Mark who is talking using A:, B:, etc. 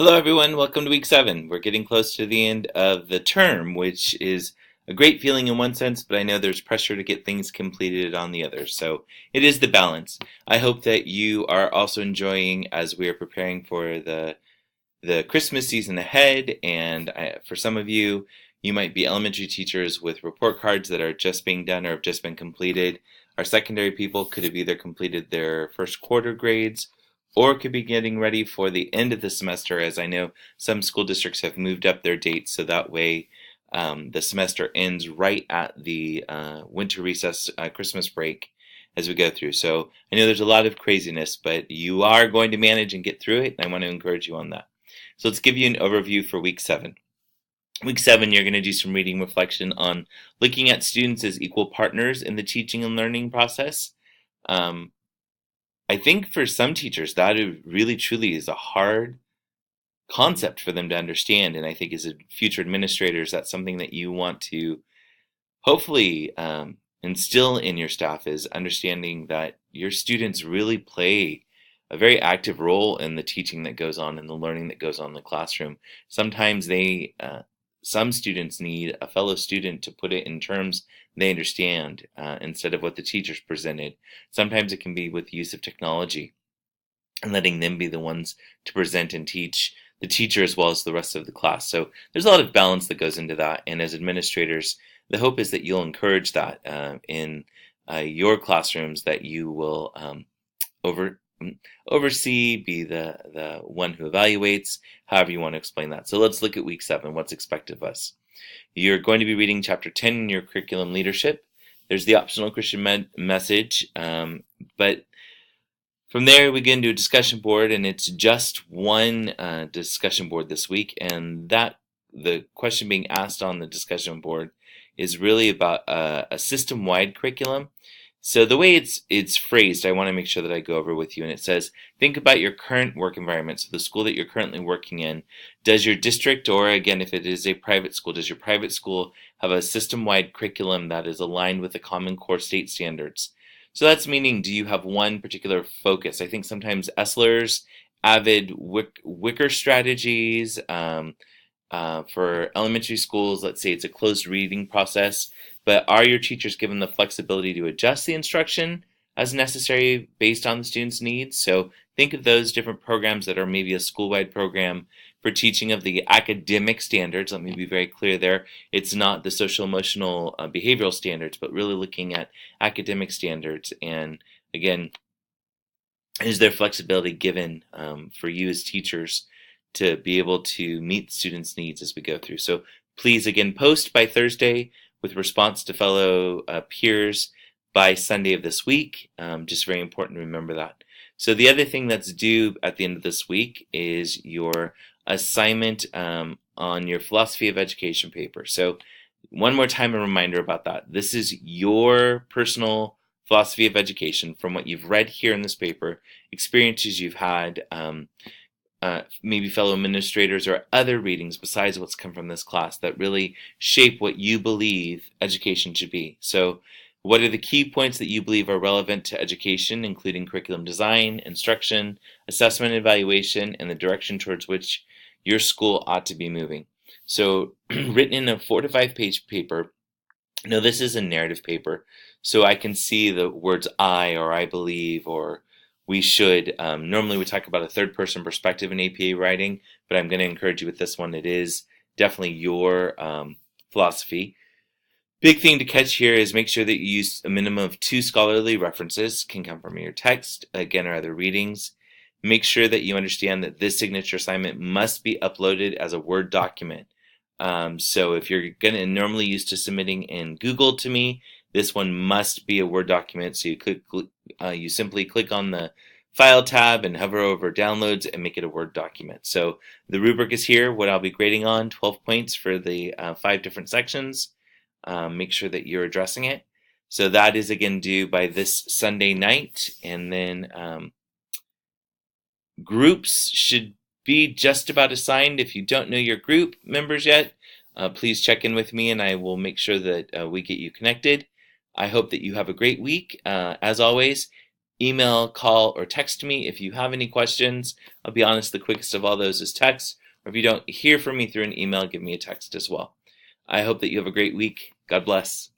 A: Hello, everyone. Welcome to week 7. We're getting close to the end of the term, which is a great feeling in one sense, but I know there's pressure to get things completed on the other. So it is the balance. I hope that you are also enjoying as we are preparing for the Christmas season ahead. And for some of you, you might be elementary teachers with report cards that are just being done or have just been completed. Our secondary people could have either completed their first quarter grades or could be getting ready for the end of the semester, as I know some school districts have moved up their dates so that way the semester ends right at the winter recess Christmas break as we go through. So I know there's a lot of craziness, but you are going to manage and get through it, and I want to encourage you on that. So let's give you an overview for week 7. Week 7, you're going to do some reading reflection on looking at students as equal partners in the teaching and learning process. Um, I think for some teachers, that really truly is a hard concept for them to understand. And I think as a future administrators, that's something that you want to hopefully instill in your staff is understanding that your students really play a very active role in the teaching that goes on and the learning that goes on in the classroom. Sometimes some students need a fellow student to put it in terms they understand instead of what the teachers presented. Sometimes it can be with the use of technology and letting them be the ones to present and teach the teacher as well as the rest of the class. So there's a lot of balance that goes into that. And as administrators, the hope is that you'll encourage that in your classrooms, that you will oversee, be the one who evaluates, however you want to explain that. So let's look at week 7, what's expected of us. You're going to be reading chapter 10 in your curriculum leadership. There's the optional Christian message, but from there we get into a discussion board, and it's just one discussion board this week, and that the question being asked on the discussion board is really about a system-wide curriculum. So the way it's phrased, I want to make sure that I go over with you, and it says, think about your current work environment, so the school that you're currently working in. Does your district, or again, if it is a private school, does your private school have a system-wide curriculum that is aligned with the Common Core state standards? So that's meaning, do you have one particular focus? I think sometimes Esler's, Avid, Wicker strategies, for elementary schools, let's say it's a closed reading process, but are your teachers given the flexibility to adjust the instruction as necessary based on the student's needs? So think of those different programs that are maybe a school-wide program for teaching of the academic standards. Let me be very clear there. It's not the social emotional behavioral standards, but really looking at academic standards. And again, is there flexibility given for you as teachers to be able to meet students' needs as we go through? So please, again, post by Thursday with response to fellow peers by Sunday of this week. Just very important to remember that. So the other thing that's due at the end of this week is your assignment on your philosophy of education paper. So one more time, a reminder about that. This is your personal philosophy of education from what you've read here in this paper, experiences you've had, maybe fellow administrators or other readings besides what's come from this class that really shape what you believe education should be. So what are the key points that you believe are relevant to education, including curriculum design, instruction, assessment, evaluation, and the direction towards which your school ought to be moving? So written in a 4 to 5 page paper. Now this is a narrative paper, so I can see the words I or I believe or we should. Normally we talk about a third person perspective in APA writing, but I'm going to encourage you with this one. It is definitely your philosophy. Big thing to catch here is make sure that you use a minimum of 2 scholarly references, can come from your text, again, or other readings. Make sure that you understand that this signature assignment must be uploaded as a Word document. So if you're going to normally used to submitting in Google to me, this one must be a Word document. So you simply click on the File tab and hover over Downloads and make it a Word document. So the rubric is here, what I'll be grading on, 12 points for the 5 different sections. Make sure that you're addressing it. So that is again due by this Sunday night, and then groups should be just about assigned. If you don't know your group members yet, please check in with me and I will make sure that we get you connected. I hope that you have a great week. As always, email, call, or text me if you have any questions. I'll be honest, the quickest of all those is text. Or if you don't hear from me through an email, give me a text as well. I hope that you have a great week. God bless.